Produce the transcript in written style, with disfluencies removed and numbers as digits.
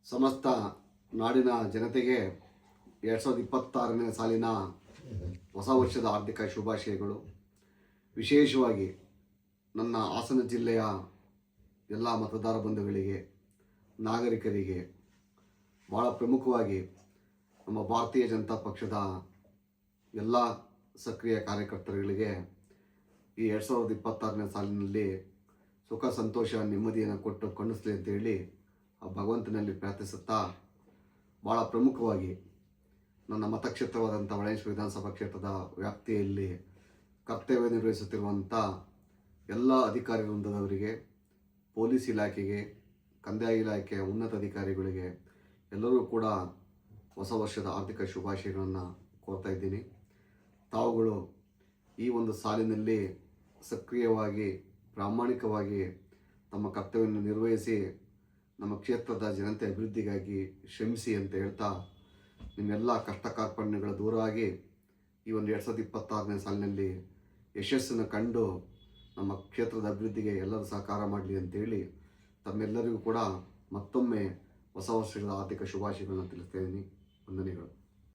ಸಮಸ್ತ ನಾಡಿನ ಜನತೆಗೆ 2026ನೇ ಸಾಲಿನ ಹೊಸ ವರ್ಷದ ಆರ್ಥಿಕ ಶುಭಾಶಯಗಳು. ವಿಶೇಷವಾಗಿ ನನ್ನ ಹಾಸನ ಜಿಲ್ಲೆಯ ಎಲ್ಲ ಮತದಾರ ಬಂಧುಗಳಿಗೆ, ನಾಗರಿಕರಿಗೆ, ಭಾಳ ಪ್ರಮುಖವಾಗಿ ನಮ್ಮ ಭಾರತೀಯ ಜನತಾ ಪಕ್ಷದ ಎಲ್ಲ ಸಕ್ರಿಯ ಕಾರ್ಯಕರ್ತರುಗಳಿಗೆ ಈ 2026ನೇ ಸಾಲಿನಲ್ಲಿ ಸುಖ, ಸಂತೋಷ, ನೆಮ್ಮದಿಯನ್ನು ಕೊಟ್ಟು ಕಣಿಸಲಿ ಅಂತೇಳಿ ಆ ಭಗವಂತನಲ್ಲಿ ಪ್ರಾರ್ಥಿಸುತ್ತಾ, ಭಾಳ ಪ್ರಮುಖವಾಗಿ ನನ್ನ ಮತಕ್ಷೇತ್ರವಾದಂಥ ಹೊಳೆನರಸೀಪುರ ವಿಧಾನಸಭಾ ಕ್ಷೇತ್ರದ ವ್ಯಾಪ್ತಿಯಲ್ಲಿ ಕರ್ತವ್ಯ ನಿರ್ವಹಿಸುತ್ತಿರುವಂಥ ಎಲ್ಲ ಅಧಿಕಾರಿ ವೃಂದದವರಿಗೆ, ಪೊಲೀಸ್ ಇಲಾಖೆಗೆ, ಕಂದಾಯ ಇಲಾಖೆಯ ಉನ್ನತ ಅಧಿಕಾರಿಗಳಿಗೆ ಎಲ್ಲರೂ ಕೂಡ ಹೊಸ ವರ್ಷದ ಆರ್ಥಿಕ ಶುಭಾಶಯಗಳನ್ನು ಕೋರ್ತಾ ಇದ್ದೀನಿ. ತಾವುಗಳು ಈ ಒಂದು ಸಾಲಿನಲ್ಲಿ ಸಕ್ರಿಯವಾಗಿ, ಪ್ರಾಮಾಣಿಕವಾಗಿ ತಮ್ಮ ಕರ್ತವ್ಯವನ್ನು ನಿರ್ವಹಿಸಿ ನಮ್ಮ ಕ್ಷೇತ್ರದ ಜನತೆ ಅಭಿವೃದ್ಧಿಗಾಗಿ ಶ್ರಮಿಸಿ ಅಂತ ಹೇಳ್ತಾ, ನಿಮ್ಮೆಲ್ಲ ಕಷ್ಟ ಕಾರ್ಪಣ್ಯಗಳ ದೂರವಾಗಿ ಈ ಒಂದು 2026ನೇ ಸಾಲಿನಲ್ಲಿ ಯಶಸ್ಸನ್ನು ಕಂಡು ನಮ್ಮ ಕ್ಷೇತ್ರದ ಅಭಿವೃದ್ಧಿಗೆ ಎಲ್ಲರೂ ಸಹಕಾರ ಮಾಡಲಿ ಅಂತೇಳಿ ತಮ್ಮೆಲ್ಲರಿಗೂ ಕೂಡ ಮತ್ತೊಮ್ಮೆ ಹೊಸ ವರ್ಷದ ಆರ್ಥಿಕ ಶುಭಾಶಯಗಳನ್ನು ತಿಳಿಸ್ತಾ ಇದ್ದೀನಿ. ವಂದನೆಗಳು.